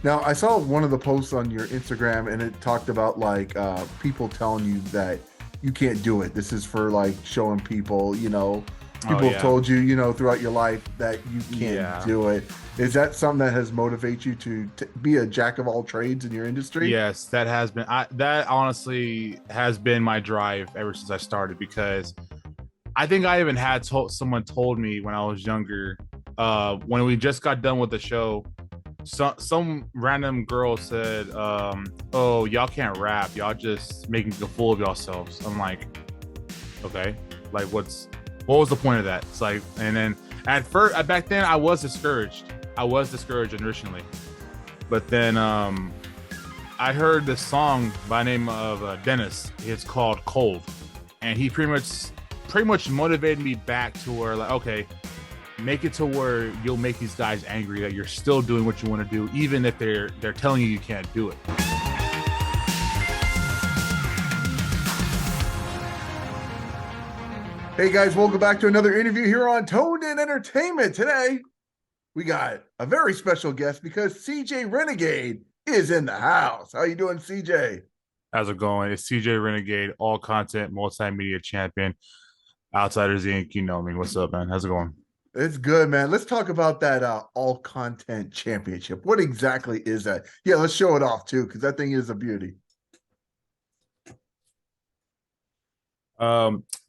Now, I saw one of the posts on your Instagram and it talked about like people telling you that you can't do it. This is for like showing people, Oh people have yeah. told you, throughout your life that you can't Yeah. do it. Is that something that has motivated you to be a jack of all trades in your industry? Yes, that has been that honestly has been my drive ever since I started because I think I even had someone told me when I was younger, when we just got done with the show, some random girl said, "Oh, y'all can't rap. Y'all just making a fool of yourselves." I'm like, okay, like what was the point of that? It's like, and then at first, back then, I was discouraged. I was discouraged initially, but then I heard this song by the name of Dennis. It's called Cold, and he pretty much motivated me back to where like, okay, make it to where you'll make these guys angry that you're still doing what you want to do, even if they're telling you can't do it. Hey guys, welcome back to another interview here on Toned In Entertainment. Today, we got a very special guest because CJ Renegade is in the house. How you doing, CJ? How's it going? It's CJ Renegade, all content multimedia champion, Outsiders Inc. You know me. What's up, man? How's it going? It's good, man. Let's talk about that all content championship. What exactly is that? Yeah, let's show it off too, because that thing is a beauty.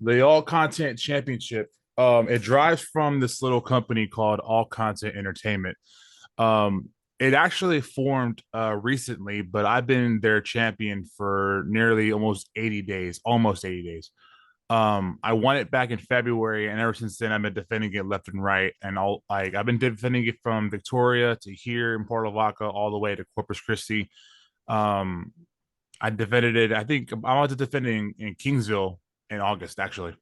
The All Content Championship. It drives from this little company called All Content Entertainment. It actually formed recently, but I've been their champion for nearly almost 80 days. I won it back in February, and ever since then, I've been defending it left and right. And I've been defending it from Victoria to here in Port Lavaca, all the way to Corpus Christi. Um, I defended it. I think I want to defend it in Kingsville in August, actually.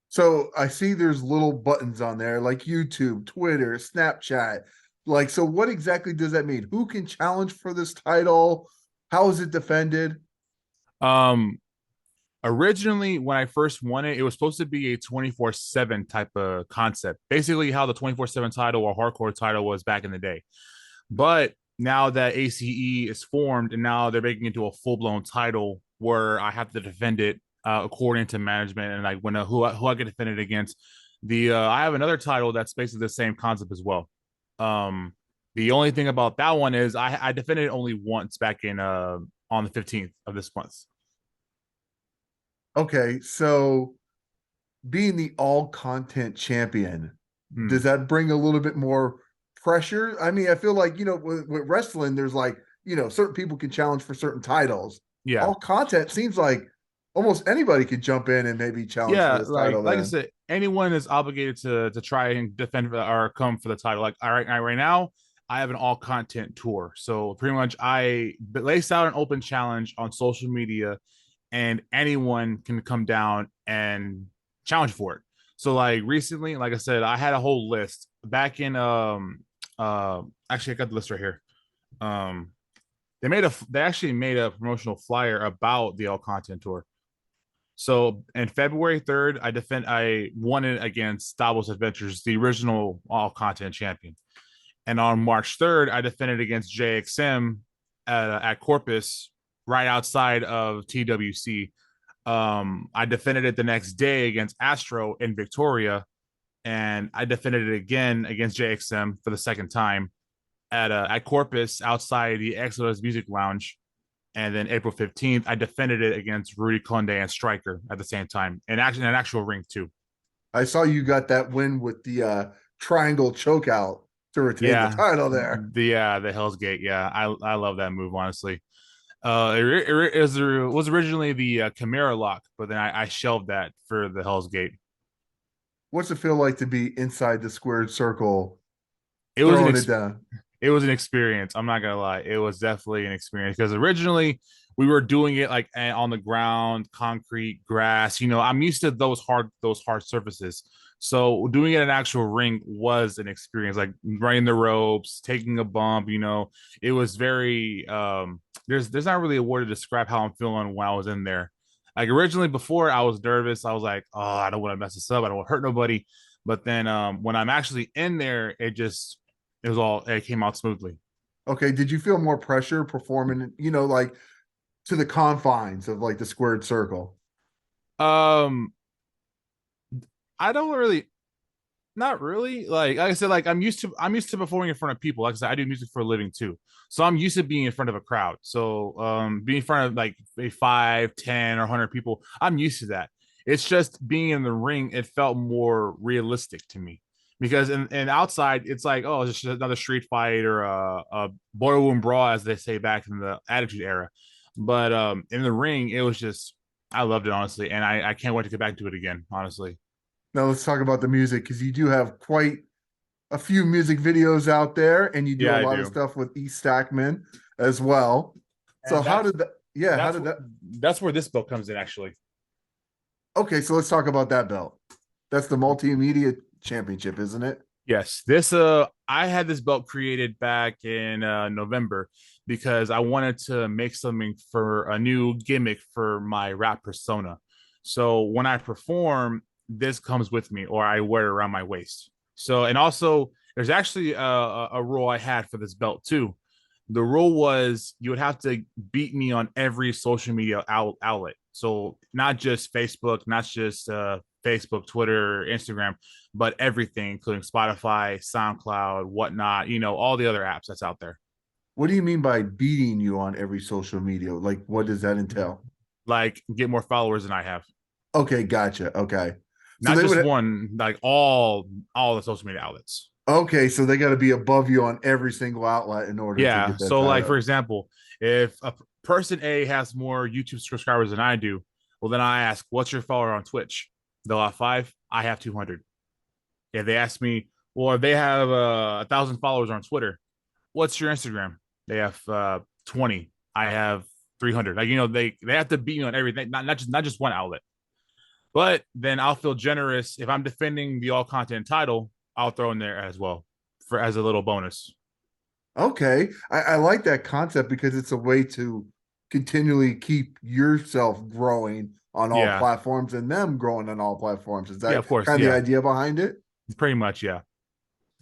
So I see there's little buttons on there like YouTube, Twitter, Snapchat. Like, so what exactly does that mean? Who can challenge for this title? How is it defended? Um, Originally, when I first won it, it was supposed to be a 24/7 type of concept, basically how the 24/7 title or hardcore title was back in the day. But now that ACE is formed and now they're making it into a full blown title where I have to defend it according to management and like when who I get defended against. I have another title that's basically the same concept as well. Um, the only thing about that one is I defended it only once back in on the 15th of this month. Okay, so being the all content champion, Hmm. does that bring a little bit more pressure? I mean, I feel like, with wrestling, there's like, certain people can challenge for certain titles. Yeah. All content seems like almost anybody could jump in and maybe challenge for Yeah, this like title like I then. said, anyone is obligated to try and defend or come for the title. Like right now, I have an all content tour, so pretty much I lace out an open challenge on social media, and anyone can come down and challenge for it. So like recently, like I said, I had a whole list back in actually I got the list right here. Um they actually made a promotional flyer about the all content tour. So in February 3rd, I won it against Davos Adventures, the original all content champion. And on March 3rd, I defended against JXM at Corpus, right outside of TWC. I defended it the next day against Astro in Victoria, and I defended it again against JXM for the second time at Corpus outside the Exodus Music Lounge. And then April 15th, I defended it against Rudy Conde and Striker at the same time, and actually an actual ring too. I saw you got that win with the triangle chokeout to retain the Yeah, title there. the Hell's Gate. Yeah, I love that move honestly. It was originally the Chimera lock, but then I shelved that for the Hell's Gate. What's it feel like to be inside the squared circle, It was an throwing it ex- down? it was an experience. I'm not gonna lie, it was definitely an experience because originally we were doing it like on the ground, concrete, grass. I'm used to those hard surfaces. So doing it in an actual ring was an experience, like running the ropes, taking a bump. It was very there's not really a word to describe how I'm feeling when I was in there. Like originally before I was nervous. I was like, oh, I don't want to mess this up. I don't want to hurt nobody. But then when I'm actually in there, it came out smoothly. Okay. Did you feel more pressure performing, like to the confines of like the squared circle? Um, I don't really, not really. Like I said, like I'm used to performing in front of people. Like I said, I do music for a living too. So I'm used to being in front of a crowd. So being in front of like a 5, 10, or 100 people, I'm used to that. It's just being in the ring, it felt more realistic to me. Because in outside, it's like, oh, it's just another street fight or a boiler room brawl, as they say back in the Attitude Era. But in the ring, it was just, I loved it honestly, and I can't wait to get back to it again. Honestly, Now let's talk about the music because you do have quite a few music videos out there, and you do yeah, a I lot of do. stuff with E Stackman as well. So And how did that? Yeah, how that's did that? that's where this belt comes in actually. Okay, so let's talk about that belt. That's the multimedia championship, isn't it? Yes, this I had this belt created back in November because I wanted to make something for a new gimmick for my rap persona. So when I perform, this comes with me or I wear it around my waist. So, and also there's actually a rule I had for this belt too. The rule was you would have to beat me on every social media outlet. So not just Facebook, not just Facebook, Twitter, Instagram, but everything, including Spotify, SoundCloud, whatnot, all the other apps that's out there. What do you mean by beating you on every social media? Like, what does that entail? Like get more followers than I have. Okay, gotcha. Okay, so Not they just would. one, like all the social media outlets. Okay, so they got to be above you on every single outlet in order to Yeah. get that So like for title. example, if a person A has more YouTube subscribers than I do, well then I ask, what's your follower on Twitch? They'll have 5, I have 200. If they ask me, well, if they have 1,000 followers on Twitter, what's your Instagram? They have 20. I have 300. Like they have to beat me on everything, not just one outlet. But then I'll feel generous if I'm defending the all content title. I'll throw in there as well for as a little bonus. Okay, I like that concept because it's a way to continually keep yourself growing on all Yeah, platforms and them growing on all platforms. Is yeah, that of course, kind of the yeah, idea behind it? pretty much, yeah.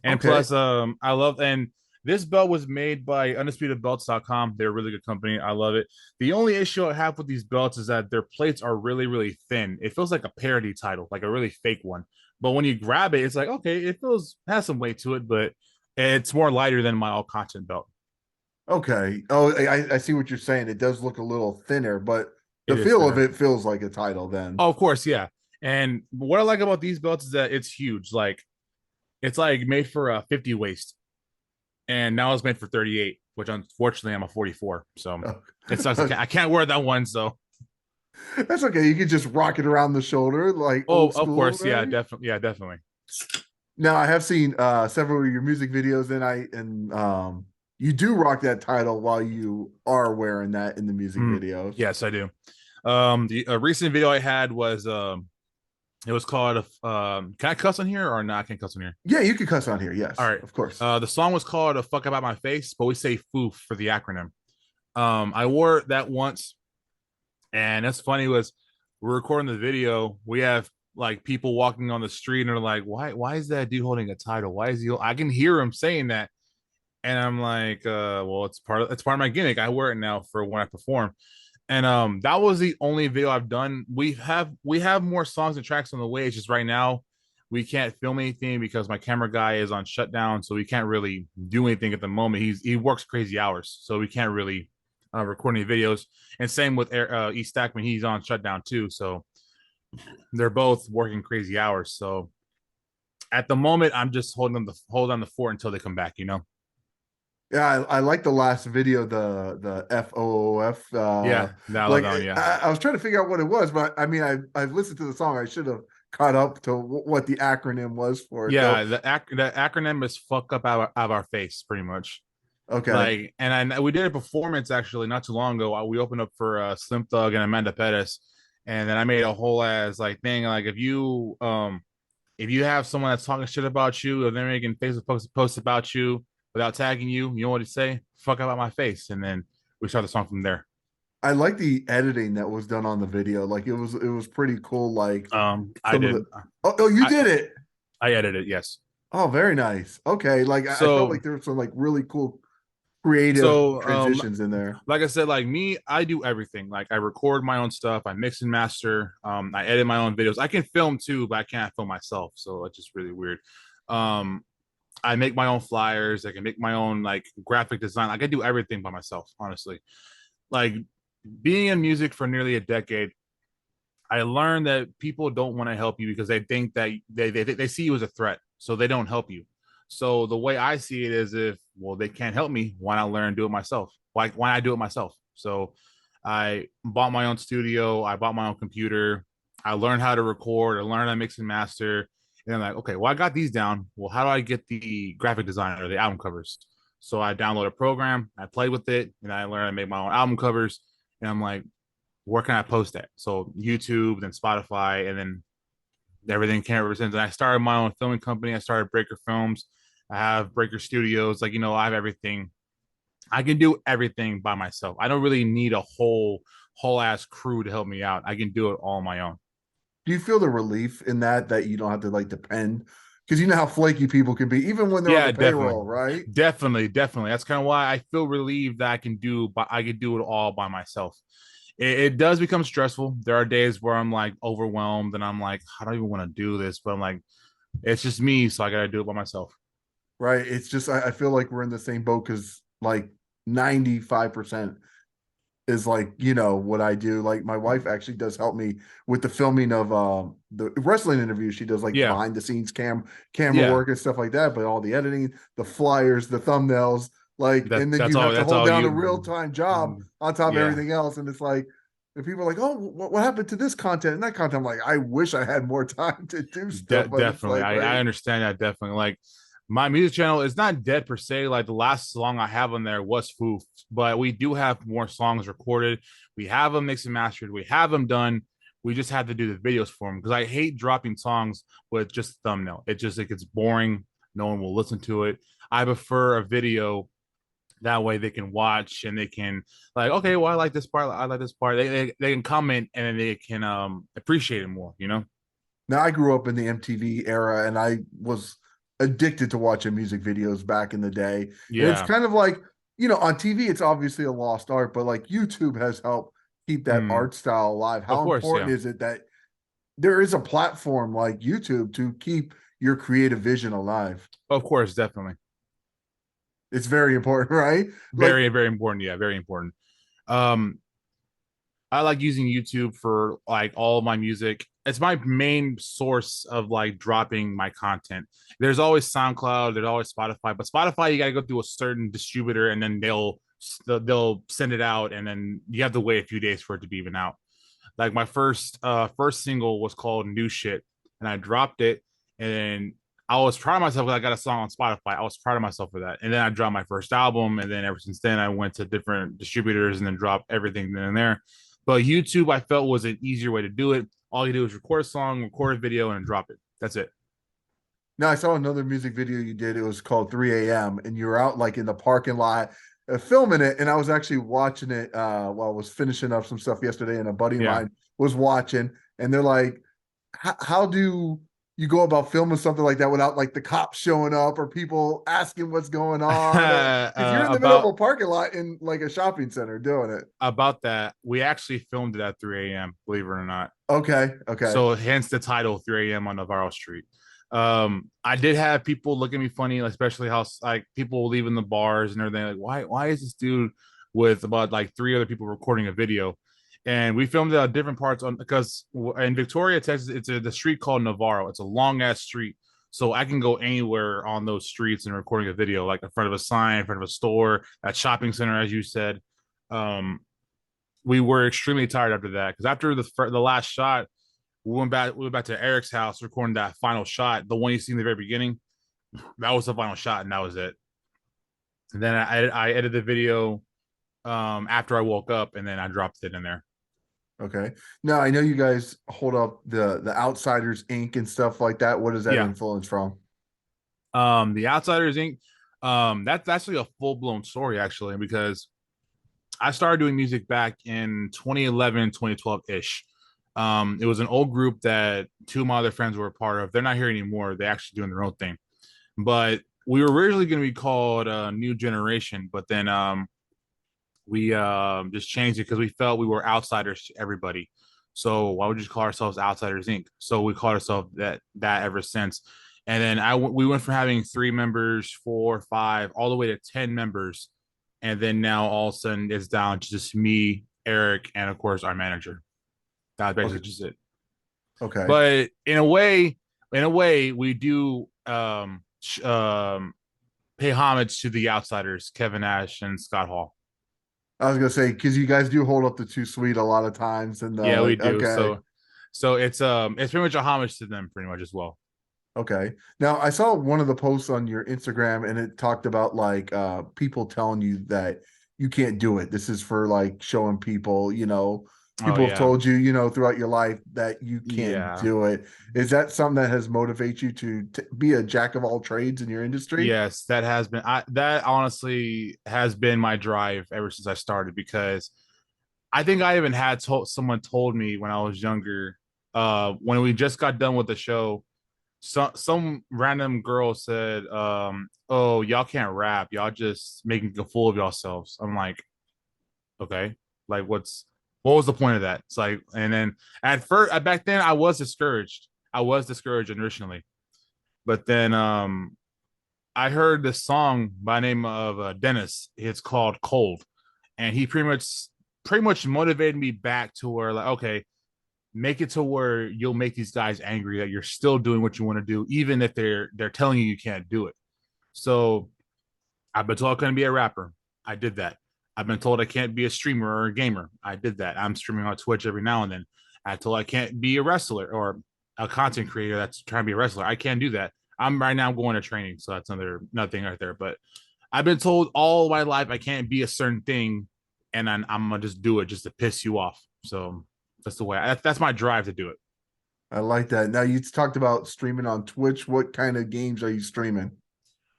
And Okay, plus, I love and this belt was made by UndisputedBelts.com. They're a really good company. I love it. The only issue I have with these belts is that their plates are really, really thin. It feels like a parody title, like a really fake one. But when you grab it, it's like, okay, it feels has some weight to it, but it's more lighter than my all content belt. okay. Oh, I see what you're saying. It does look a little thinner, but the It is feel of thinner. it feels like a title then. Oh, of course, yeah. And what I like about these belts is that it's huge. Like it's like made for a 50 waist, and now it's made for 38, which unfortunately I'm a 44. So it sucks. I Oh, can't wear that one. So that's okay. You can just rock it around the shoulder like oh, old of school, course, yeah, right? definitely, yeah, definitely. Now I have seen several of your music videos and you do rock that title while you are wearing that in the music videos. Yes, I do. The a recent video I had was it was called can I cuss on here or not? I can't cuss on here. Yeah, you can cuss on here. All Yes, right. of course. The song was called "A Fuck About My Face," but we say "foof" for the acronym. I wore it that once, and that's funny was we're recording the video. We have like people walking on the street and are like, why is that dude holding a title? Why is he? I can hear him saying that, and I'm like, well, it's part of my gimmick. I wear it now for when I perform. And that was the only video I've done. We have more songs and tracks on the way. It's just right now we can't film anything because my camera guy is on shutdown, so we can't really do anything at the moment. He works crazy hours, so we can't really record any videos. And same with E Stackman, he's on shutdown too, so they're both working crazy hours. So at the moment, I'm just hold on the fort until they come back. Yeah, I like the last video, the FOOF. Yeah, I love Like that one. Yeah. I was trying to figure out what it was, but I mean, I've listened to the song. I should have caught up to what the acronym was for it, though. Yeah, the acronym is "fuck up out of our face," pretty much. Okay, Like, and we did a performance actually not too long ago. We opened up for Slim Thug and Amanda Pettis, and then I made a whole ass like thing. Like, if you have someone that's talking shit about you, or they're making Facebook posts about you without tagging you, you know what to say? Fuck about my face, and then we start the song from there. I like the editing that was done on the video. Like it was pretty cool. Like I some of did. the oh you I did it. I edited. Yes. Oh, very nice. Okay, like I felt So like there was some like really cool creative So, transitions in there. like I said, like me, I do everything. Like I record my own stuff, I mix and master, I edit my own videos. I can film too, but I can't film myself, so it's just really weird. Um, I make my own flyers. I can make my own like graphic design. Like I do everything by myself, honestly. Like being in music for nearly a decade, I learned that people don't want to help you because they think that they see you as a threat, so they don't help you. So the way I see it is, if well they can't help me, why not learn and do it myself? Why not do it myself? So I bought my own studio. I bought my own computer. I learned how to record. I learned how to mix and master. And I'm like, okay, well I got these down. Well, how do I get the graphic design or the album covers? So I download a program. I played with it, and I learned to make my own album covers. And I'm like, where can I post that? So YouTube, then Spotify, and then everything came ever since. And I started my own filming company. I started Breaker Films. I have Breaker Studios. Like, I have everything. I can do everything by myself. I don't really need a whole ass crew to help me out. I can do it all on my own. Do you feel the relief in that you don't have to like depend? Because you know how flaky people can be, even when they're on Yeah, the definitely. payroll, right? Definitely. That's kind of why I feel relieved that I can do it all by myself. It does become stressful. There are days where I'm like overwhelmed and I'm like, I don't even want to do this, but I'm like, it's just me, so I gotta do it by myself. Right. It's just I feel like we're in the same boat because like 95% is like, what I do. Like my wife actually does help me with the filming of the wrestling interview. She does like the Yeah, behind the scenes camera yeah. work and stuff like that, but all the editing, the flyers, the thumbnails, like, That and then that's you all have to that's hold all down a you. real-time job on top of Yeah, everything else. And it's like, and people are like, oh, what happened to this content and that content? I'm like, I wish I had more time to do stuff, but it's definitely. like, I right. understand that definitely. Like my music channel is not dead per se. Like the last song I have on there was Foof, but we do have more songs recorded. We have them mixed and mastered. We have them done. We just have to do the videos for them because I hate dropping songs with just thumbnail. It gets boring. No one will listen to it. I prefer a video. That way they can watch and they can like, okay, well, I like this part. I like this part. They can comment and they can appreciate it more. Now, I grew up in the MTV era and I was addicted to watching music videos back in the day. And it's Yeah. kind of like, on TV, it's obviously a lost art, but like YouTube has helped keep that Mm, art style alive. of How course, important yeah. is it that there is a platform like YouTube to keep your creative vision alive? Of course, definitely. It's very important, right? Like, Very, very important. Yeah, very important. Um, I like using YouTube for like all of my music. It's my main source of like dropping my content. There's always SoundCloud, there's always Spotify, but Spotify you got to go through a certain distributor and then they'll send it out and then you have to wait a few days for it to be even out. Like my first single was called New Shit and I dropped it and I was proud of myself because I got a song on Spotify. I was proud of myself for that. And then I dropped my first album and then ever since then I went to different distributors and then dropped everything then and there. But YouTube I felt was an easier way to do it. All you do is record a song, record a video, and drop it. That's it. now I saw another music video you did. It was called 3 a.m. and you were out like in the parking lot filming it. And I was actually watching it while I was finishing up some stuff yesterday, and a buddy of Yeah. mine was watching, and they're like, how do you go about filming something like that without like the cops showing up or people asking what's going on? Because you're in the middle of about a parking lot in like a shopping center doing it. about that, we actually filmed it at 3 a.m. Believe it or not. Okay. Okay. So hence the title 3 a.m. on Navarro Street. I did have people look at me funny, especially how like people leaving the bars and everything. Like, why is this dude with about like three other people recording a video? And we filmed it at different parts on because in Victoria, Texas, the street called Navarro. It's a long ass street, so I can go anywhere on those streets and recording a video, like in front of a sign, in front of a store, at shopping center, as you said. Um, we were extremely tired after that because after the last shot, we went back to Eric's house, recording that final shot, the one you see in the very beginning. That was the final shot, and that was it. And then I edited the video after I woke up, and then I dropped it in there. Okay. Now I know you guys hold up the Outsiders Inc. and stuff like that. What is that Yeah. influence from? The Outsiders Inc. That's actually a full blown story actually because I started doing music back in 2011, 2012 ish. It was an old group that two of my other friends were a part of. They're not here anymore. They're actually doing their own thing. But we were originally going to be called New Generation, but then we just changed it because we felt we were outsiders to everybody. So why would you just call ourselves Outsiders Inc? So we called ourselves that ever since. And then we went from having 3 members, 4, 5, all the way to 10 members, and then now all of a sudden it's down to just me, Eric, and of course our manager. That's Okay. basically just it. Okay. But in a way, we do pay homage to the outsiders, Kevin Nash and Scott Hall. I was gonna say because you guys do hold up the Too Sweet a lot of times, and Yeah, we like do. okay, So it's pretty much a homage to them, pretty much as well. okay. Now I saw one of the posts on your Instagram, and it talked about like people telling you that you can't do it. This is for like showing people, Oh people have yeah, told you, throughout your life that you can't yeah. do it. Is that something that has motivated you to be a jack of all trades in your industry? Yes, that has been that honestly has been my drive ever since I started because I think I even had someone told me when I was younger, when we just got done with the show, some random girl said, "Oh, y'all can't rap. Y'all just making a fool of yourselves." I'm like, okay, like what was the point of that? It's like, and then at first, back then, I was discouraged. I was discouraged initially, but then I heard this song by name of Dennis. It's called Cold, and he pretty much motivated me back to where like, okay, make it to where you'll make these guys angry that you're still doing what you want to do, even if they're telling you can't do it. So I've been told I couldn't be a rapper. I did that. I've been told I can't be a streamer or a gamer. I did that. I'm streaming on Twitch every now and then. I told I can't be a wrestler or a content creator that's trying to be a wrestler. I can't do that. I'm right now going to training, so that's another thing right there. But I've been told all my life I can't be a certain thing, and I'm gonna just do it just to piss you off. So that's the way. That's my drive to do it. I like that. Now you talked about streaming on Twitch. What kind of games are you streaming?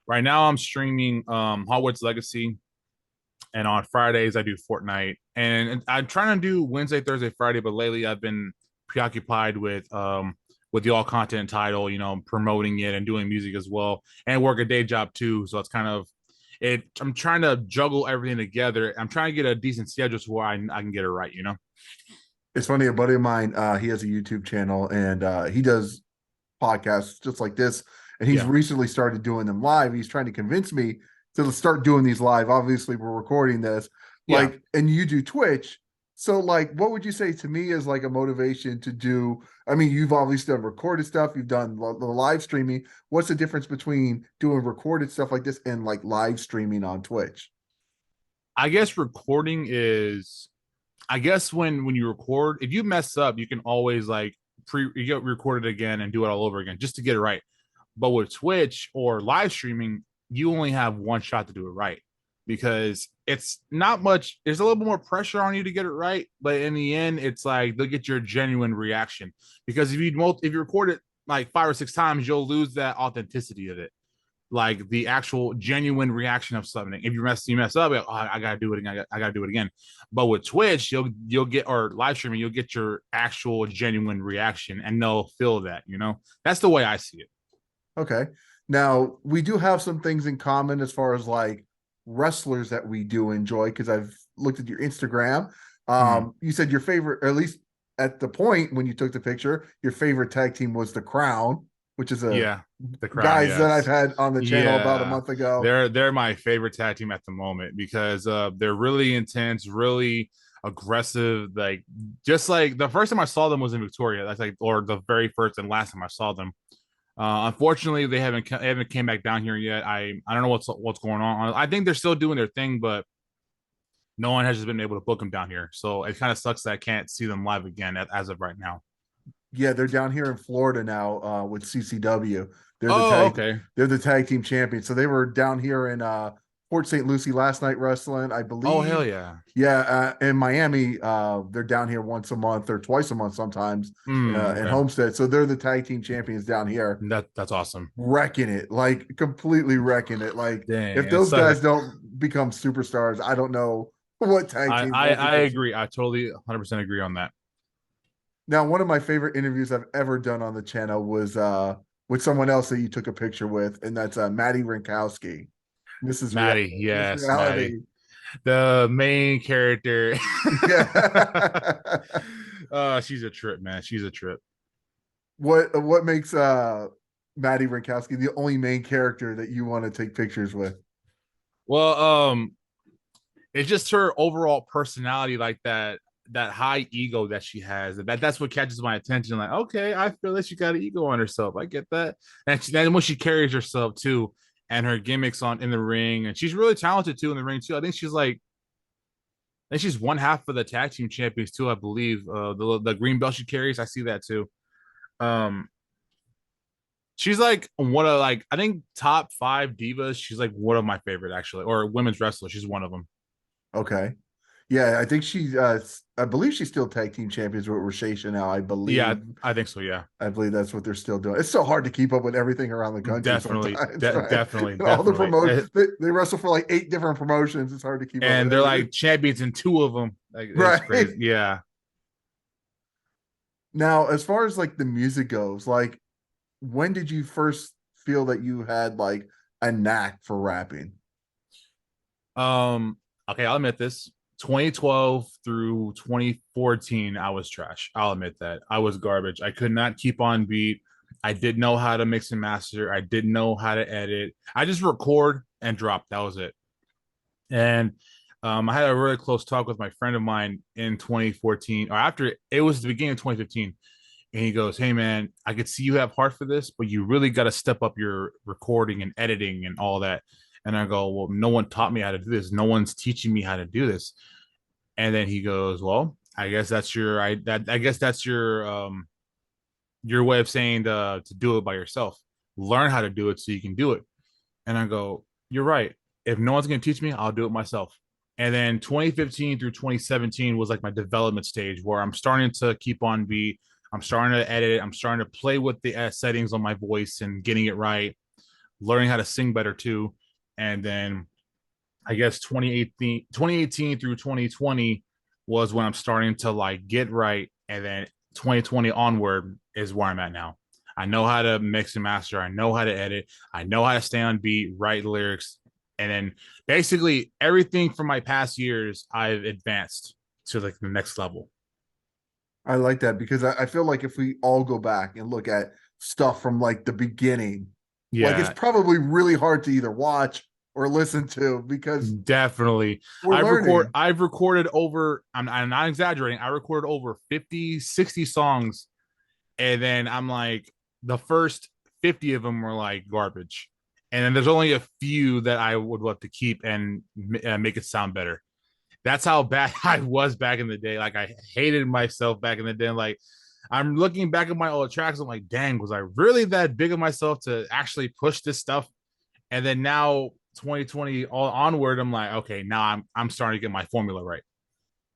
Right now, I'm streaming Hogwarts Legacy, and on Fridays I do Fortnite, and I'm trying to do Wednesday, Thursday, Friday, but lately I've been preoccupied with the all content title, promoting it and doing music as well, and work a day job too. So it's kind of it. I'm trying to juggle everything together. I'm trying to get a decent schedule to where I can get it right. It's funny, a buddy of mine, he has a YouTube channel and he does podcasts just like this. And he's Yeah, recently started doing them live. He's trying to convince me to start doing these live. Obviously, we're recording this, yeah. like, and you do Twitch. So, like, what would you say to me is like a motivation to do? I mean, you've obviously done recorded stuff, you've done the live streaming. What's the difference between doing recorded stuff like this and like live streaming on Twitch? I guess recording is. I guess when you record, if you mess up, you can always like you get recorded again and do it all over again just to get it right. But with Twitch or live streaming, you only have one shot to do it right because it's not much. There's a little bit more pressure on you to get it right, but in the end, it's like they'll get your genuine reaction. Because if you record it like 5 or 6 times, you'll lose that authenticity of it, like the actual genuine reaction of something. If you mess up, oh, I gotta do it again. I gotta do it again. But with Twitch, you'll get, or live streaming, you'll get your actual genuine reaction, and they'll feel that. That's the way I see it. Okay. Now we do have some things in common as far as like wrestlers that we do enjoy because I've looked at your Instagram. Mm-hmm. You said your favorite, or at least at the point when you took the picture, your favorite tag team was the Crown, which is a Yeah, the Crown. guys that I've Yes, had on the channel about a yeah. month ago. They're my favorite tag team at the moment because they're really intense, really aggressive. Like just like the first time I saw them was in Victoria. That's like, or the very first and last time I saw them. Unfortunately, they haven't came back down here yet. I don't know what's going on. I think they're still doing their thing, but no one has just been able to book them down here. So it kind of sucks that I can't see them live again as of right now. Yeah, they're down here in Florida now with CCW. They're the Oh, tag okay. they're the tag team champions. So they were down here in Port St. Lucie last night wrestling, I Oh, hell believe. yeah. Yeah, in Miami, they're down here once a month or twice a month sometimes in Okay. Homestead. So they're the tag team champions down here, That's awesome. wrecking it, like completely wrecking it. Like Dang. if those guys don't become superstars, I don't know what tag I, teams I won't I become. agree. I totally 100% agree on that. Now, one of my favorite interviews I've ever done on the channel was with someone else that you took a picture with, and that's Madi Wrenkowski. Maddie, Miss yes, Maddie, Reality. the main character. Yeah. She's a trip, man. She's a trip. What makes Madi Wrenkowski the only main character that you want to take pictures with? Well, it's just her overall personality, like that high ego that she has. That's what catches my attention. Like, okay, I feel that she got an ego on herself. I get that. And then when she carries herself too, and her gimmicks on in the ring, and she's really talented too in the ring too. I think she's one half of the tag team champions too. I believe the green belt she carries. I see that too. Um, she's like one of like I think top five divas. She's like one of my favorite actually, or women's wrestler. She's one of them. Okay. Yeah, I think I believe she's still tag team champions with Rashasha now. I Yeah, believe. I think so. Yeah, I believe that's what they're still doing. It's so hard to keep up with everything around the country definitely, sometimes, right? definitely, And all the definitely. promote they wrestle for like 8 different promotions. It's hard to keep up And with they're everything. like champions in two of them. Like it's Right. crazy. Yeah. Now, as far as like the music goes, like when did you first feel that you had like a knack for rapping? Um. Okay, I'll admit this. 2012 through 2014, I was trash. I'll admit that I was garbage. I could not keep on beat. I didn't know how to mix and master. I didn't know how to edit. I just record and drop. That was it. And I had a really close talk with my friend of mine in 2014, or after it was the beginning of 2015. And he goes, "Hey man, I could see you have heart for this, but you really got to step up your recording and editing and all that." And I go, "Well, no one taught me how to do this. No one's teaching me how to do this." And then he goes, "Well, I guess that's I guess that's your way of saying to do it by yourself. Learn how to do it so you can do it." And I go, "You're right. If no one's going to teach me, I'll do it myself." And then 2015 through 2017 was like my development stage where I'm starting to keep on beat. I'm starting to edit. I'm starting to play with the settings on my voice and getting it right, learning how to sing better too. And then I guess 2018 through 2020 was when I'm starting to like get right. And then 2020 onward is where I'm at now. I know how to mix and master. I know how to edit. I know how to stay on beat, write lyrics. And then basically everything from my past years, I've advanced to like the next level. I like that because I feel like if we all go back and look at stuff from like the beginning, like it's Yeah, probably really hard to either watch or listen to because definitely. we're learning. I've recorded over, I'm not exaggerating. I recorded over 50, 60 songs. And then I'm like, the first 50 of them were like garbage. And then there's only a few that I would love to keep and make it sound better. That's how bad I was back in the day. Like I hated myself back in the day. Like I'm looking back at my old tracks. I'm like, dang, was I really that big of myself to actually push this stuff? And then now 2020 all onward, I'm like, okay, now I'm starting to get my formula right.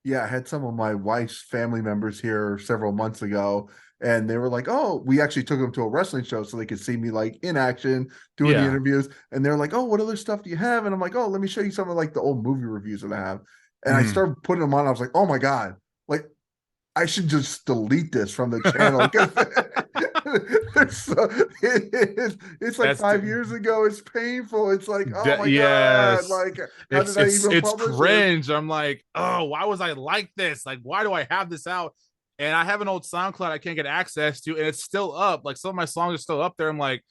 Yeah, I had some of my wife's family members here several months ago, and they were like, "Oh, we actually took them to a wrestling show so they could see me like in action doing the Yeah. interviews." And they're like, "Oh, what other stuff do you have?" And I'm like, "Oh, let me show you some of like the old movie reviews that I have." And I Mm. started putting them on. I was like, "Oh my god!" Like I should just delete this from the channel because it's like That's 5 years ago. It's painful. It's like, oh my God, yes. like how did I even It's publish this? cringe. I'm like, oh, why was I like this? Like, why do I have this out? And I have an old SoundCloud I can't get access to, and it's still up. Like some of my songs are still up there. I'm like,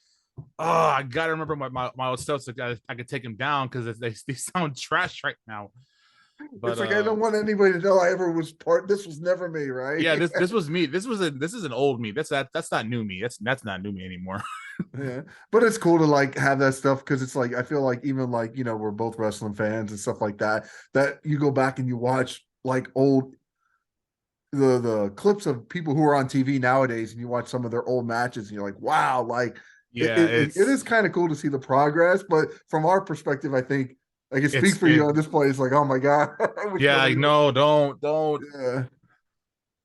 oh, I gotta remember my old stuff so I could take them down because they sound trash right now. But It's like I don't want anybody to know I ever was part. This was never me, right? yeah, this was me. This is an old me. That's not new me. That's not new me anymore. Yeah, but it's cool to like have that stuff because it's like I feel like even like we're both wrestling fans and stuff like that. That you go back and you watch like old the clips of people who are on TV nowadays, and you watch some of their old matches, and you're like, wow, like Yeah, it is kind of cool to see the progress. But from our perspective, I think I can speak for you it on this place. Like, oh my god, I wish yeah, nobody like would. no, don't. Yeah,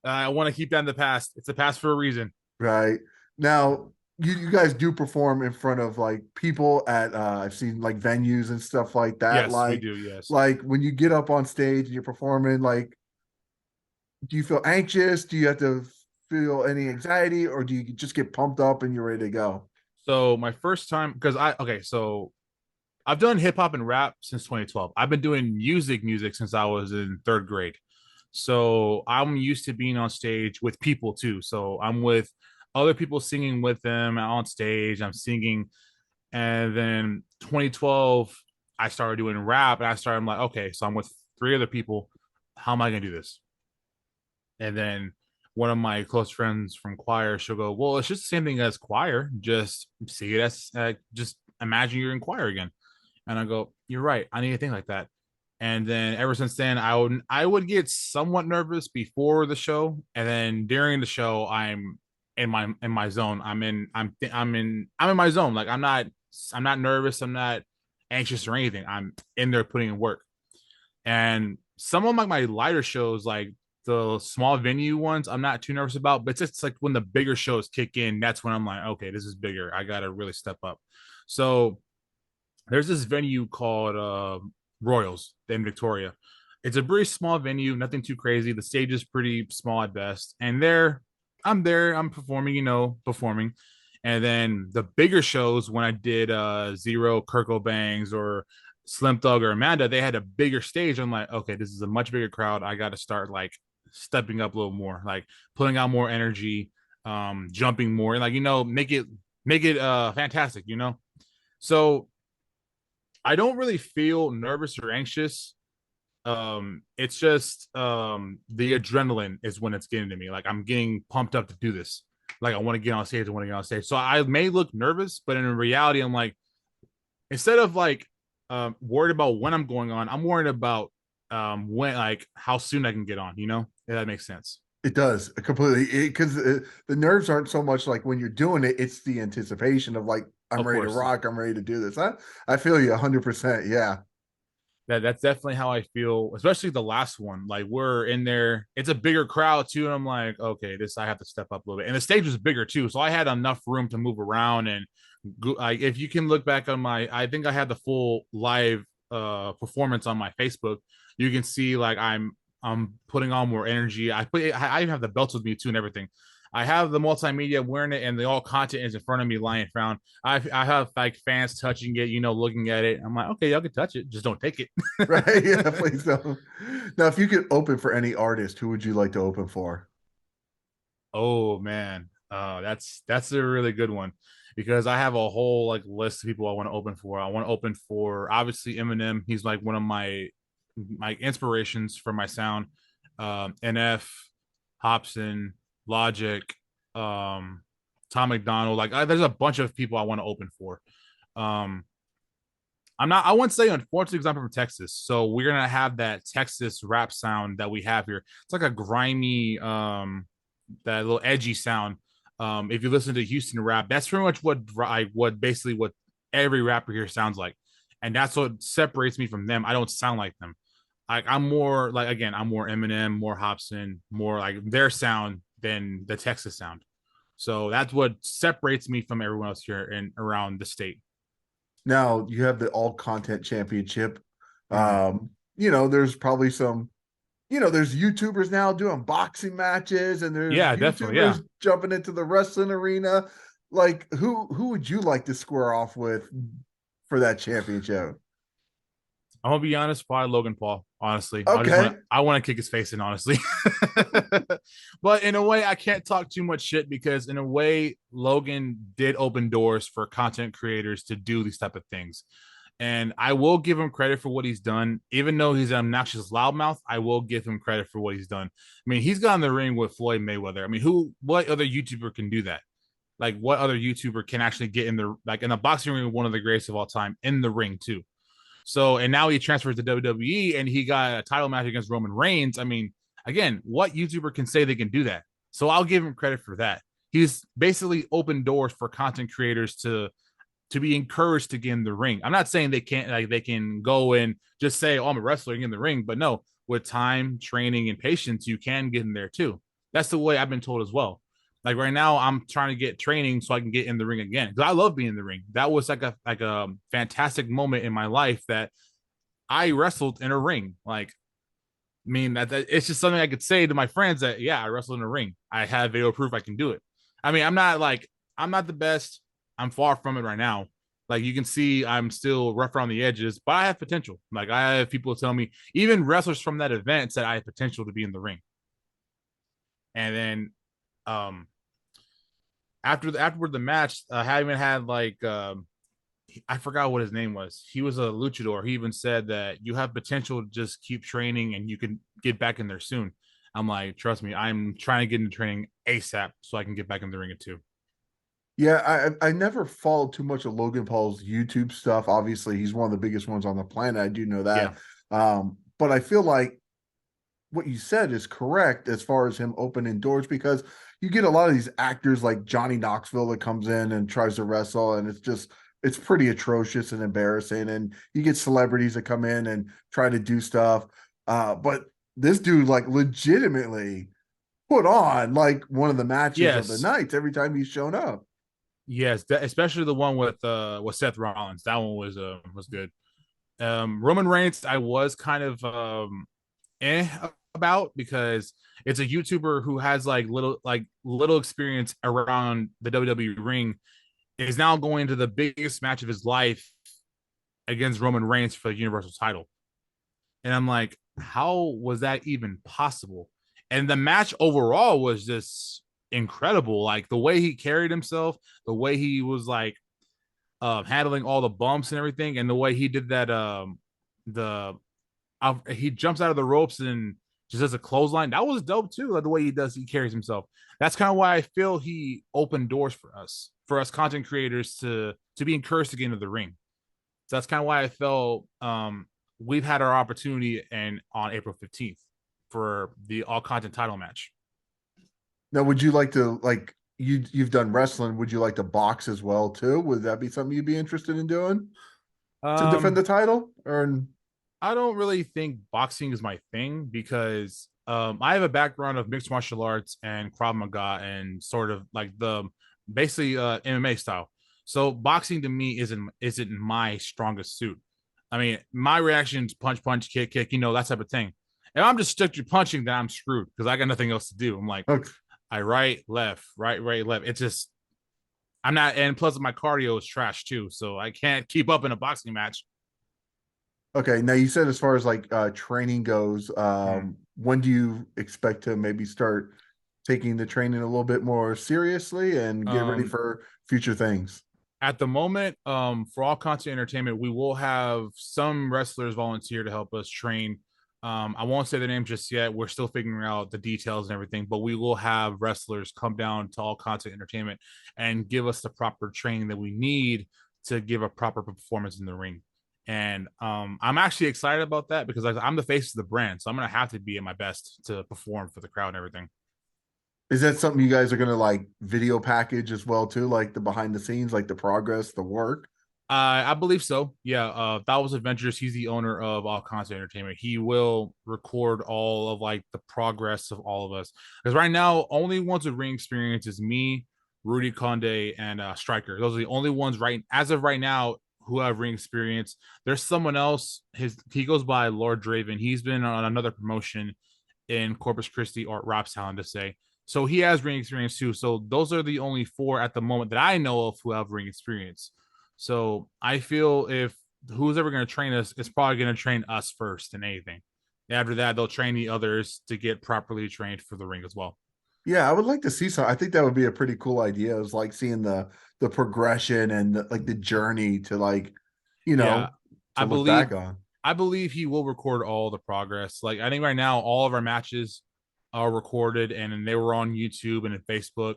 I want to keep that in the past. It's a past for a reason. right now. You guys do perform in front of like people at I've seen like venues and stuff like that. Yes, we do. Yes. Like when you get up on stage and you're performing, like do you feel anxious? Do you have to feel any anxiety, or do you just get pumped up and you're ready to go? So my first time, because so I've done hip hop and rap since 2012. I've been doing music since I was in third grade. So I'm used to being on stage with people too. So I'm with other people singing with them on stage. I'm singing. And then 2012, I started doing rap and I'm like, okay, so I'm with three other people. How am I going to do this? And then one of my close friends from choir, she'll go, well, it's just the same thing as choir. Just see it as, just imagine you're in choir again. And I go, you're right. I need to think like that. And then ever since then, I would get somewhat nervous before the show, and then during the show, I'm in my zone. I'm in my zone. Like I'm not nervous. I'm not anxious or anything. I'm in there putting in work. And some of my lighter shows, like the small venue ones, I'm not too nervous about. But it's just like when the bigger shows kick in, that's when I'm like, okay, this is bigger. I gotta really step up. So there's this venue called Royals in Victoria. It's a very small venue, nothing too crazy. The stage is pretty small at best. And there, I'm performing, performing. And then the bigger shows, when I did Zero, Kirko Bangs, or Slim Thug or Amanda, they had a bigger stage. I'm like, okay, this is a much bigger crowd. I got to start like stepping up a little more, like putting out more energy, jumping more, and like make it fantastic. So I don't really feel nervous or anxious. It's just the adrenaline is when it's getting to me. Like I'm getting pumped up to do this. Like I want to get on stage. I want to get on stage. So I may look nervous, but in reality, I'm like, instead of like worried about when I'm going on, I'm worried about when, like how soon I can get on. If that makes sense. It does completely, because the nerves aren't so much like when you're doing it; it's the anticipation of like, I'm Of ready to course. rock, I'm ready to do this. I feel you 100%. Yeah, That's definitely how I feel, especially the last one. Like we're in there, it's a bigger crowd too, and I'm like, okay, this I have to step up a little bit. And the stage was bigger too, so I had enough room to move around and go. Like if you can look back on I think I had the full live performance on my Facebook. You can see like I'm putting on more energy. I even have the belts with me too and everything. I have the multimedia wearing it, and the all content is in front of me, lying down. I have like fans touching it, looking at it. I'm like, okay, y'all can touch it, just don't take it. right. Yeah, please don't. Now, if you could open for any artist, who would you like to open for? Oh man, that's a really good one, because I have a whole like list of people I want to open for. I want to open for obviously Eminem. He's like one of my inspirations for my sound. NF, Hobson, Logic, um, Tom McDonald. Like there's a bunch of people I want to open for. Um, I'm not. I wouldn't say unfortunately because I'm from Texas, so we're gonna have that Texas rap sound that we have here. It's like a grimy, that little edgy sound. If you listen to Houston rap, that's pretty much what every rapper here sounds like, and that's what separates me from them. I don't sound like them. I'm more like, again, I'm more Eminem, more Hobson, more like their sound than the Texas sound. So that's what separates me from everyone else here and around the state. Now, you have the All Content Championship. Mhm. There's probably there's YouTubers now doing boxing matches, and there's Yeah, definitely. Yeah. YouTubers jumping into the wrestling arena. Like, who would you like to square off with for that championship? I'm gonna be honest, probably Logan Paul. Honestly, Okay. I want to kick his face in. Honestly, but in a way, I can't talk too much shit, because in a way, Logan did open doors for content creators to do these type of things, and I will give him credit for what he's done. Even though he's an obnoxious loudmouth, I will give him credit for what he's done. I mean, he's got in the ring with Floyd Mayweather. I mean, what other YouTuber can do that? Like, what other YouTuber can actually get in the boxing ring with one of the greatest of all time in the ring too? So, and now he transfers to WWE and he got a title match against Roman Reigns. I mean, again, what YouTuber can say they can do that? So I'll give him credit for that. He's basically opened doors for content creators to be encouraged to get in the ring. I'm not saying they can't, like they can go and just say, "Oh, I'm a wrestler in the ring," but no, with time, training, and patience, you can get in there too. That's the way I've been told as well. Like right now, I'm trying to get training so I can get in the ring again, because I love being in the ring. That was like a fantastic moment in my life that I wrestled in a ring. Like, I mean, that it's just something I could say to my friends that, yeah, I wrestled in a ring. I have video proof I can do it. I mean, I'm not the best. I'm far from it right now. Like you can see, I'm still rough around the edges, but I have potential. Like I have people tell me, even wrestlers from that event said I have potential to be in the ring. And then um afterward the match, having had like I forgot what his name was. He was a luchador. He even said that you have potential to just keep training and you can get back in there soon. I'm like, trust me, I'm trying to get into training ASAP so I can get back in the ring at two. Yeah, I never followed too much of Logan Paul's YouTube stuff. Obviously, he's one of the biggest ones on the planet. I do know that. Yeah. But I feel like what you said is correct as far as him opening doors, because you get a lot of these actors like Johnny Knoxville that comes in and tries to wrestle, and it's pretty atrocious and embarrassing. And you get celebrities that come in and try to do stuff. But this dude like legitimately put on like one of the matches of the Yes. nights every time he's shown up. Yes, especially the one with Seth Rollins. That one was good. Roman Reigns, I was kind of about because it's a YouTuber who has little experience around the WWE ring, is now going to the biggest match of his life against Roman Reigns for the Universal title. And I'm like, how was that even possible? And the match overall was just incredible. Like the way he carried himself, the way he was like handling all the bumps and everything, and the way he did that the he jumps out of the ropes and just does a clothesline. That was dope too. Like the way he carries himself. That's kind of why I feel he opened doors for us content creators to be encouraged to get into the ring. So that's kind of why I felt we've had our opportunity and on April 15th for the all content title match. Now, would you like to like you've done wrestling? Would you like to box as well too? Would that be something you'd be interested in doing to defend Um, the title? Or I don't really think boxing is my thing because I have a background of mixed martial arts and Krav Maga and sort of like the basically MMA style. So boxing to me isn't my strongest suit. I mean, my reaction is punch, punch, kick, kick, that type of thing. If I'm just strictly punching, then I'm screwed because I got nothing else to do. I'm like, okay, I right, left. It's just I'm not, and plus my cardio is trash too, so I can't keep up in a boxing match. okay. Now you said as far as like training goes, Mm. when do you expect to maybe start taking the training a little bit more seriously and get ready Um, for future things? at the moment, for all content entertainment, we will have some wrestlers volunteer to help us train. I won't say the name just yet. We're still figuring out the details and everything, but we will have wrestlers come down to all content entertainment and give us the proper training that we need to give a proper performance in the ring. And I'm actually excited about that because I'm the face of the brand, so I'm gonna have to be at my best to perform for the crowd and everything. Is that something you guys are gonna like video package as well too, like the behind the scenes, like the progress, the work? I believe so. Yeah. Thousands Adventures. He's the owner of All Content Entertainment. He will record all of like the progress of all of us. Because right now, only ones with ring experience is me, Rudy Conde, and Striker. Those are the only ones right as of right now who have ring experience. There's someone else. He goes by Lord Draven. He's been on another promotion in Corpus Christi or Robstown to say. So he has ring experience too. So those are the only four at the moment that I know of who have ring experience. So I feel if who's ever going to train us is probably going to train us first than anything. After that, they'll train the others to get properly trained for the ring as well. Yeah, I would like to see some. I think that would be a pretty cool idea. It's like seeing the progression and like the journey to like, you Yeah, know, I to look believe back on. I believe he will record all the progress. Like I think right now, all of our matches are recorded and they were on YouTube and in Facebook.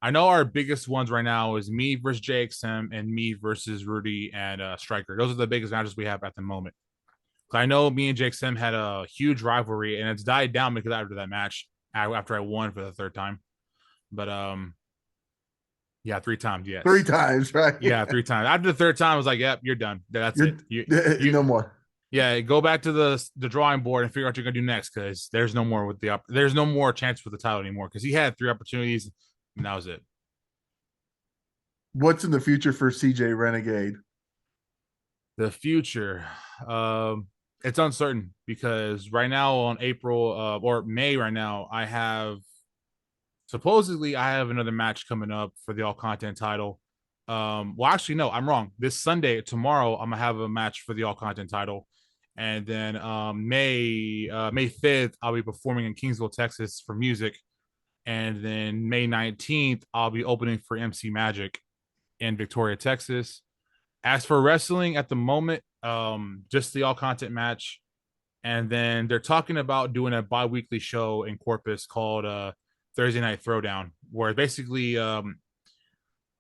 I know our biggest ones right now is me versus JXM and me versus Rudy and Striker. Those are the biggest matches we have at the moment. I know me and Jake Sim had a huge rivalry, and it's died down because after that match, after I won for the third time. But yeah, three times, Three yes, times, right? yeah, three times. After the third time, I was like, "Yep, you're done. That's You're it. You, no more. yeah, go back to the drawing board and figure out what you're gonna do next because there's no more with there's no more chance for the title anymore because he had three opportunities, and that was it. What's in the future for CJ Renegade? The future, it's uncertain because right now on April or May right now, I have another match coming up for the all content title. Well, actually, no, I'm wrong. This Sunday, tomorrow, I'm gonna have a match for the all content title, and then May 5th, I'll be performing in Kingsville, Texas for music, and then May 19th, I'll be opening for MC Magic in Victoria, Texas. As for wrestling, at the moment, just the all content match, and then they're talking about doing a bi-weekly show in Corpus called Thursday Night Throwdown, where basically they'll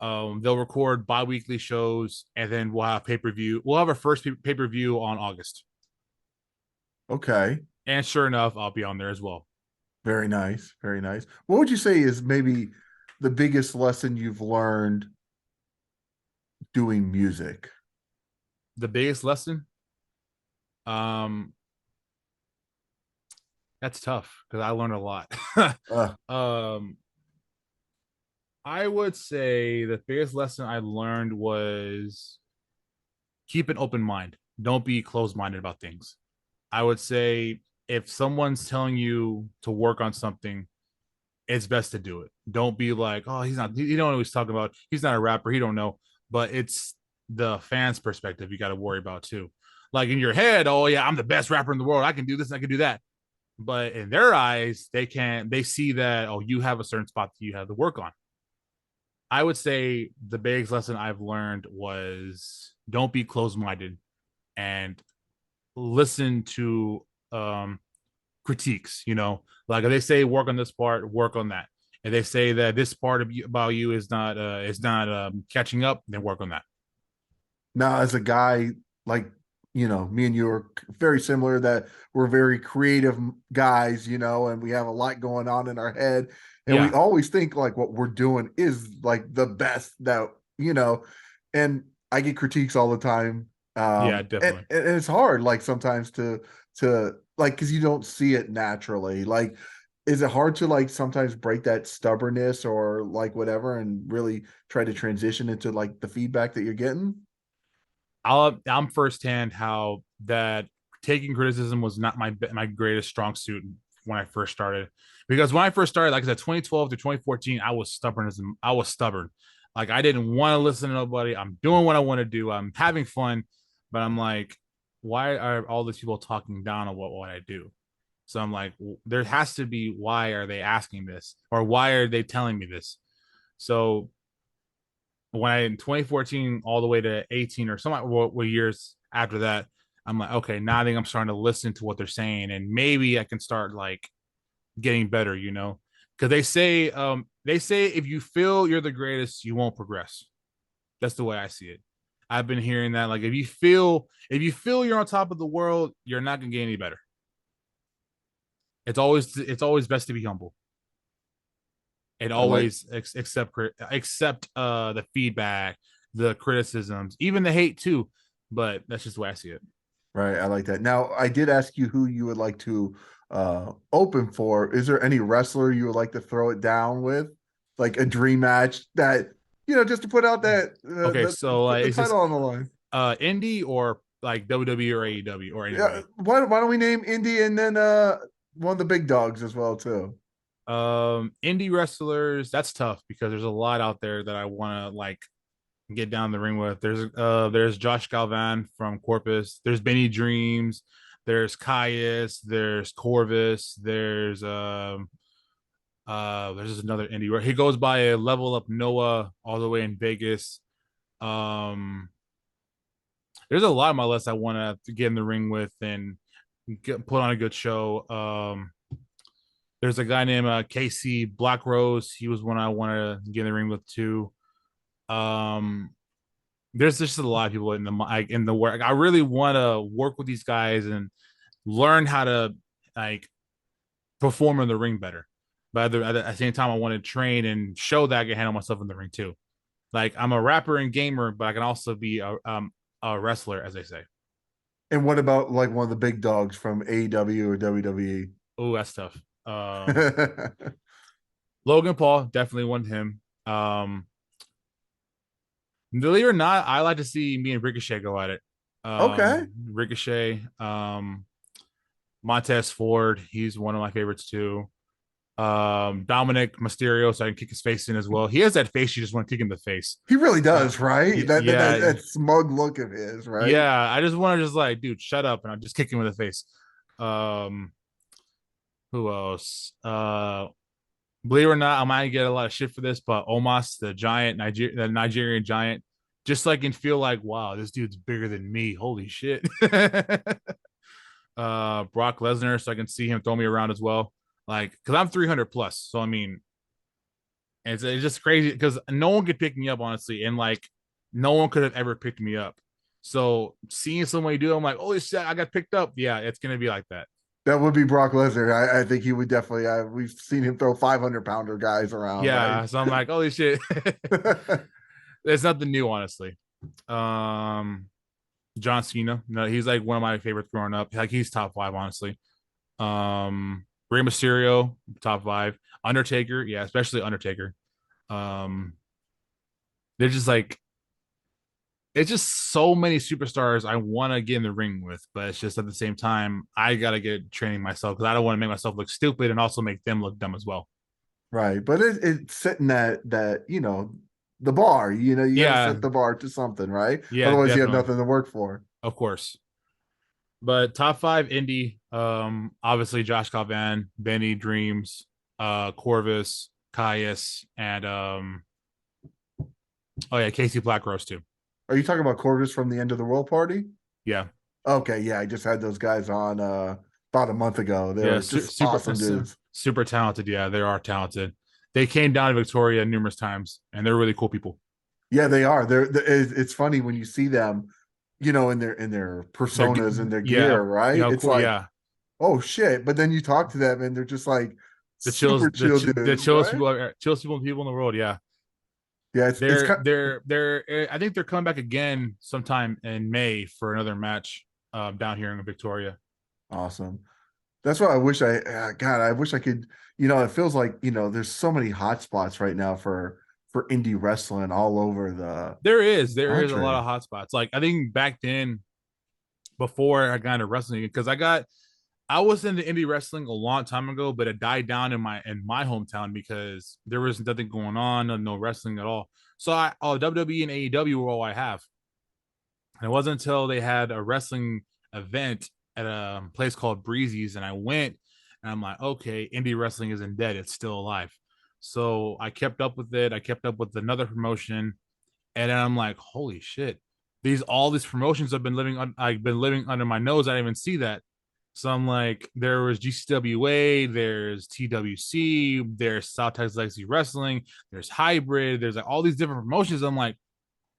record bi-weekly shows, and then we'll have pay-per-view. We'll have our first pay-per-view on August. Okay. And sure enough, I'll be on there as well. Very nice. Very nice. What would you say is maybe the biggest lesson you've learned doing music? The biggest lesson, um, that's tough because I learned a lot. Uh, um, I would say the biggest lesson I learned was keep an open mind. Don't be closed minded about things. I would say if someone's telling you to work on something, it's best to do it. Don't be like, oh, he's not, he don't know what he's talking about. He's not a rapper. He don't know. But it's the fans' perspective you got to worry about too. Like in your head, oh yeah, I'm the best rapper in the world. I can do this, I can do that. But in their eyes, they see that, oh, you have a certain spot that you have to work on. I would say the biggest lesson I've learned was don't be closed minded and listen to critiques. Like if they say work on this part, work on that. If they say that this part of you, about you is not catching up, then work on that. Now, as a guy, like, me and you are very similar, that we're very creative guys, and we have a lot going on in our head. And we Yeah, always think like what we're doing is like the best that, and I get critiques all the time. yeah, And, definitely. and it's hard, like sometimes to like, because you don't see it naturally. Like, is it hard to like sometimes break that stubbornness or like whatever and really try to transition into like the feedback that you're getting? I'm firsthand how that taking criticism was not my greatest strong suit when I first started. Because when I first started, like I said, 2012 to 2014, I was stubborn. Like I didn't want to listen to nobody. I'm doing what I want to do. I'm having fun, but I'm like, why are all these people talking down on what I do? So I'm like, there has to be, why are they asking this, or why are they telling me this? So when I in 2014 all the way to 18 or some what years after that, I'm like, okay, now I think I'm starting to listen to what they're saying, and maybe I can start like getting better. Because they say if you feel you're the greatest, you won't progress. That's the way I see it. I've been hearing that, like if you feel you're on top of the world, you're not gonna get any better. It's always best to be humble and I like always accept the feedback, the criticisms, even the hate too. But that's just the way I see it. Right, I like that. Now, I did ask you who you would like to open for. Is there any wrestler you would like to throw it down with, like a dream match that just to put out that Okay, so put the is this title on the line? indie or like WWE or AEW or Yeah, anybody? why don't we name Indy and then one of the big dogs as well too? Indie wrestlers, that's tough because there's a lot out there that I want to like get down the ring with. There's Josh Galvan from Corpus. There's Benny Dreams. There's Caius. There's Corvus. There's just another indie where he goes by a Level Up Noah all the way in Vegas. Um, there's a lot of my list I want to get in the ring with and put on a good show. There's a guy named Casey Black Rose. He was one I wanted to get in the ring with too. Um, there's just a lot of people in the work. I really want to work with these guys and learn how to like perform in the ring better. But at the same time, I want to train and show that I can handle myself in the ring too. Like I'm a rapper and gamer, but I can also be a wrestler, as they say. And what about like one of the big dogs from AEW or WWE? Oh, that's tough. Logan Paul, definitely want him. Believe it or not, I like to see me and Ricochet go at it. Okay. Ricochet, Montez Ford, he's one of my favorites too. Dominic Mysterio, so I can kick his face in as well. He has that face you just want to kick in the face. He really does, right? Yeah, That smug look of his, right? yeah. I just want to just like, dude, shut up, and I'll just kick him in the face. Um, who else? Believe it or not, I might get a lot of shit for this, but Omos, the Nigerian giant, just like can feel like, wow, this dude's bigger than me. Holy shit. Brock Lesnar, so I can see him throw me around as well. Like, because I'm 300 plus, so I mean, it's just crazy because no one could pick me up honestly, and like no one could have ever picked me up. So seeing somebody do it, I'm like, holy shit, I got picked up. Yeah, it's gonna be like that. That would be Brock Lesnar. I think he would definitely. We've seen him throw 500-pounder guys around, right? Yeah, so I'm like, holy shit. It's nothing new, honestly. Um, John Cena, no, he's like one of my favorites growing up. Like he's top five, honestly. Rey Mysterio, top five. Undertaker, yeah, especially Undertaker. Um, they're just like it's just so many superstars I want to get in the ring with, but it's just at the same time I gotta get training myself because I don't want to make myself look stupid and also make them look dumb as well. Right, but it's setting that the bar. You got to Yeah, set the bar to something, right? yeah, Otherwise, you have definitely, nothing to work for. of course. But top five indie, obviously Josh Calvan, Benny Dreams, Corvus, Caius, and oh yeah, Casey Black Rose too. Are you talking about Corvus from the End of the World Party? Yeah, Okay, yeah, I just had those guys on about a month ago. They yeah, were just awesome dudes. super talented. Yeah, they are talented. They came down to Victoria numerous times, and they're really cool people. Yeah, they are. It's funny when you see them, in their personas and their Yeah, gear, right? It's cool. like, Yeah, oh shit. But then you talk to them and they're just like super chill the dudes, chillest right? people, people in the world. Yeah, Yeah, it's kind they're. I think they're coming back again sometime in May for another match, down here in Victoria. awesome. That's why I wish God, I wish I could, it feels like, there's so many hot spots right now for indie wrestling all over the There is a lot country. of hot spots. Like I think back then, before I got into wrestling, because I was into indie wrestling a long time ago, but it died down in my hometown because there was nothing going on, no wrestling at all. So WWE and AEW were all I have. And it wasn't until they had a wrestling event at a place called Breezy's, and I went, and I'm like, okay, indie wrestling isn't dead; it's still alive. So I kept up with it. I kept up with another promotion, and then I'm like, holy shit, all these promotions have been I've been living under my nose. I didn't even see that. So I'm like, there was GCWA, there's TWC, there's South Texas Legacy Wrestling, there's Hybrid, there's like all these different promotions. I'm like,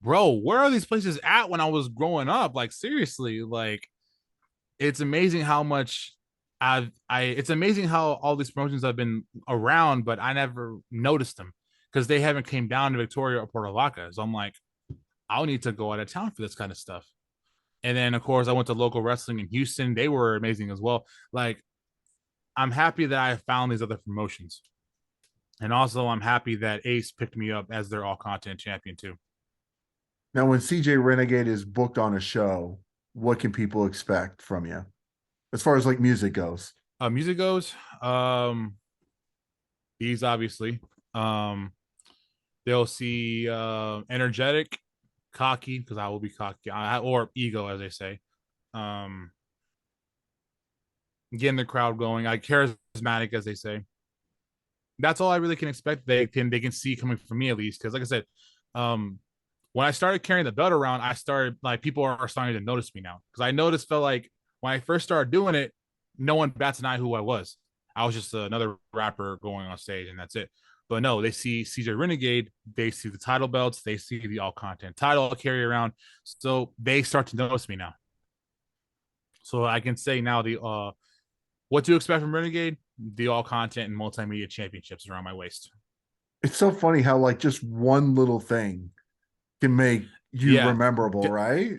bro, where are these places at when I was growing up? Like seriously, like it's amazing how much it's amazing how all these promotions have been around, but I never noticed them because they haven't came down to Victoria or Puerto Vaca. So I'm like, I'll need to go out of town for this kind of stuff. And then of course I went to local wrestling in Houston. They were amazing as well. Like I'm happy that I found these other promotions. And also I'm happy that Ace picked me up as their all content champion too. Now, when CJ Renegade is booked on a show, what can people expect from you as far as like music goes? Music goes, these obviously. Um, they'll see energetic, cocky, because I will be cocky, or ego, as they say. Um, getting the crowd going. I charismatic, as they say. That's all I really can expect. They can see coming from me at least, because like I said, um, when I started carrying the belt around, I started like people are starting to notice me now because I noticed felt like when I first started doing it, no one bats an eye who I was. I was just another rapper going on stage and that's it. But no, they see CJ Renegade, they see the title belts, they see the all content title I carry around, so they start to notice me now. So I can say now the what to expect from Renegade, the all content and multimedia championships around my waist. It's so funny how like just one little thing can make you Yeah, rememberable, right?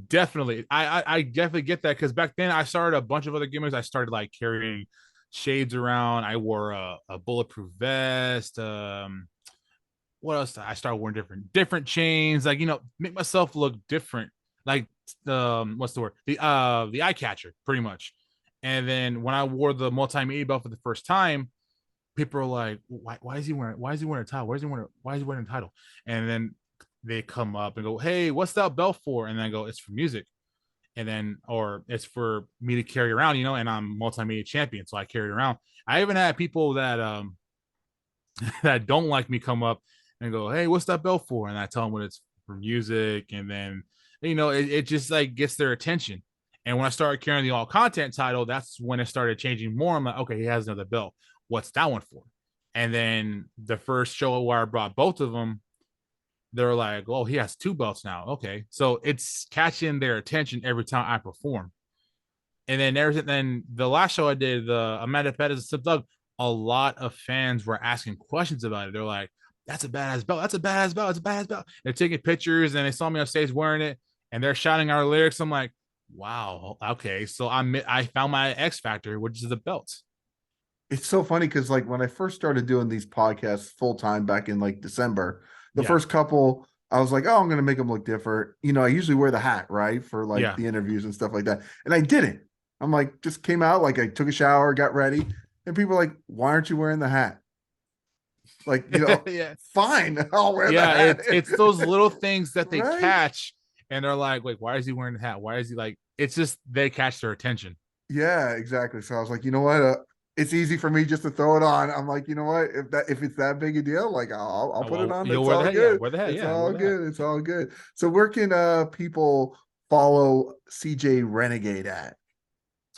definitely. I definitely get that because back then I started a bunch of other gimmicks. I started like carrying shades around. I wore a bulletproof vest. What else? I started wearing different chains. Like make myself look different. Like what's the word? The eye catcher, pretty much. And then when I wore the multimedia belt for the first time, people are like, why is he wearing a title? Why is he wearing a title? And then they come up and go, hey, what's that belt for? And then I go, it's for music. And then, or it's for me to carry around, and I'm multimedia champion, so I carry it around. I even had people that that don't like me come up and go, hey, what's that belt for? And I tell them what it's for music. And then, it just like gets their attention. And when I started carrying the all content title, that's when it started changing more. I'm like, okay, he has another belt. What's that one for? And then the first show where I brought both of them, they're like, oh, he has two belts now. Okay. So it's catching their attention every time I perform. And then the last show I did, the Amanda Pettis and Sip Dog, a lot of fans were asking questions about it. They're like, that's a badass belt. That's a badass belt. It's a badass belt. They're taking pictures and they saw me on stage wearing it and they're shouting our lyrics. I'm like, wow, okay. So I found my X factor, which is the belt. It's so funny because like when I first started doing these podcasts full time back in like December, the Yeah. first couple, I was like, oh, I'm gonna make them look different. I usually wear the hat, right? For like Yeah. the interviews and stuff like that. And I didn't. I'm like, just came out, like I took a shower, got ready, and people are like, why aren't you wearing the hat? Like, Yeah. fine, I'll wear the Yeah, hat. it's those little things that they Right? catch and they're like, wait, why is he wearing the hat? Why is he like, it's just they catch their attention. Yeah, exactly. So I was like, you know what? It's easy for me just to throw it on. I'm like, you know what? If it's that big a deal, like I'll Oh, put it well, on. you'll It's wear the all hat. Yeah, good. wear the hat. It's Yeah, wear all the hat. good. It's all good. So where can people follow CJ Renegade at?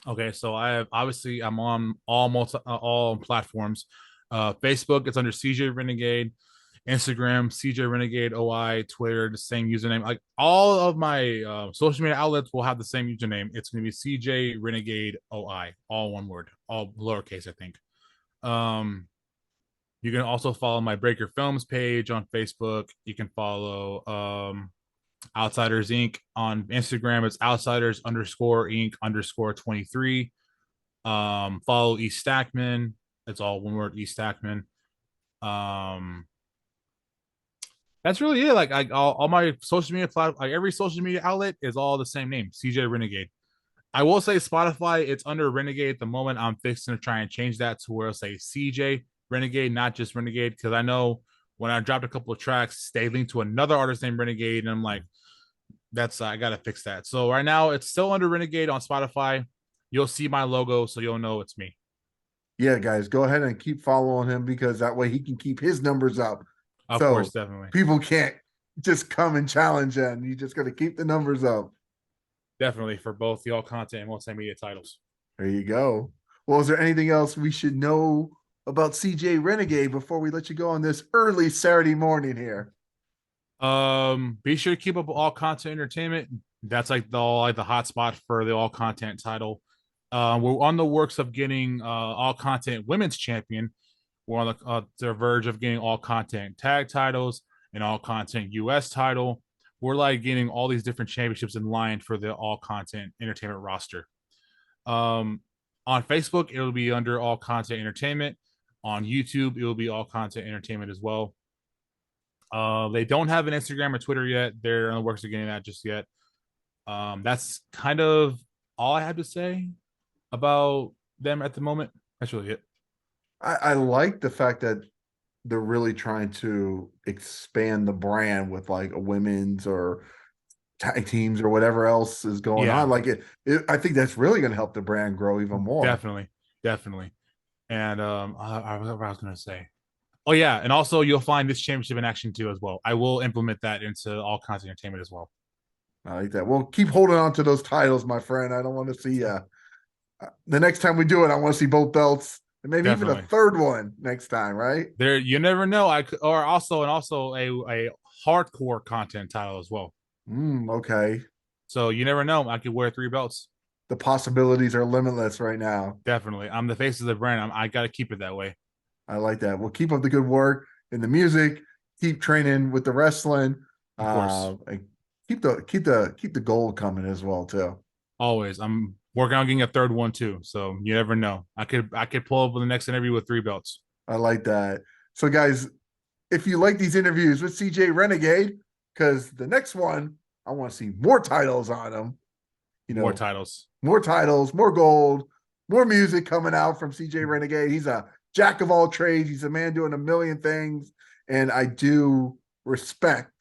Okay, so I'm on all platforms. Facebook, it's under CJ Renegade. Instagram, CJ Renegade OI. Twitter, the same username. Like all of my social media outlets will have the same username. It's going to be CJ Renegade OI, all one word, all lowercase, I think. You can also follow my Breaker Films page on Facebook. You can follow Outsiders Inc. on Instagram. It's Outsiders underscore Inc. underscore 23. Follow East Stackman. It's all one word, East Stackman. Um, that's really it. Like all my social media like every social media outlet is all the same name, CJ Renegade. I will say Spotify, it's under Renegade at the moment. I'm fixing to try and change that to where it'll say CJ Renegade, not just Renegade, because I know when I dropped a couple of tracks, they linked to another artist named Renegade, and I'm like, that's I gotta fix that. So right now it's still under Renegade on Spotify. You'll see my logo, so you'll know it's me. Yeah, guys, go ahead and keep following him because that way he can keep his numbers up. Of course, So definitely. people can't just come and challenge him. You just got to keep the numbers up. Definitely for both the all content and multimedia titles. There you go. Well, is there anything else we should know about CJ Renegade before we let you go on this early Saturday morning here? Be sure to keep up with all content entertainment. That's like the hot spot for the all content title. We're on the works of getting all content women's champion. We're on the verge of getting all content tag titles and all content US title. We're like getting all these different championships in line for the all content entertainment roster. Um, on Facebook, it'll be under all content entertainment. On YouTube, it will be all content entertainment as well. They don't have an Instagram or Twitter yet. They're in the works of getting that just yet. That's kind of all I have to say about them at the moment. That's really it. I like the fact that they're really trying to expand the brand with like a women's or tag teams or whatever else is going Yeah, on. Like I think that's really going to help the brand grow even more. definitely, definitely. And I was gonna say. Oh yeah, and also you'll find this championship in action too as well. I will implement that into all kinds of entertainment as well. I like that. Well, keep holding on to those titles, my friend. I don't want to see the next time we do it. I want to see both belts and maybe even a Definitely. third one next time, right? There, you never know. I could, or also and also a hardcore content title as well. Okay. So you never know. I could wear three belts. The possibilities are limitless right now. Definitely. I'm the face of the brand. I got to keep it that way. I like that. Well, keep up the good work in the music. Keep training with the wrestling. Of course. And keep the gold coming as well too. Always. I'm working on getting a third one too. So you never know. I could pull up with the next interview with three belts. I like that. So, guys, if you like these interviews with CJ Renegade, because the next one, I want to see more titles on them. More titles. More titles, more gold, more music coming out from CJ Renegade. He's a jack of all trades. He's a man doing a million things. And I do respect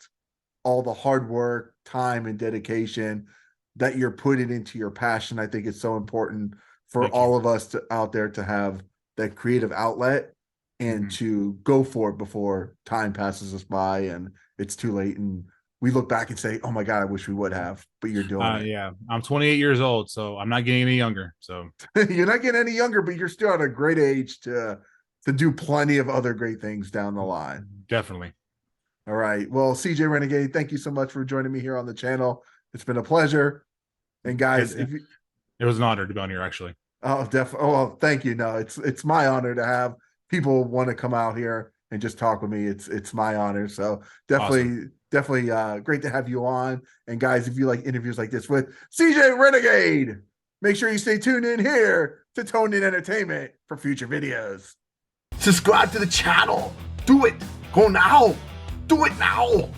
all the hard work, time, and dedication that you're putting into your passion. I think it's so important for all of us out there to have that creative outlet and to go for it before time passes us by and it's too late. And we look back and say, oh my God, I wish we would have, but you're doing it. Yeah, I'm 28 years old, so I'm not getting any younger. So you're not getting any younger, but you're still at a great age to do plenty of other great things down the line. Definitely. All right. Well, CJ Renegade, thank you so much for joining me here on the channel. It's been a pleasure. And guys, it was an honor to be on here, actually. Oh, definitely. Oh, thank you. No, it's my honor to have people want to come out here and just talk with me. It's my honor. So definitely great to have you on. And guys, if you like interviews like this with CJ Renegade, make sure you stay tuned in here to Toned In Entertainment for future videos. Subscribe to the channel. Do it. Go now. Do it now.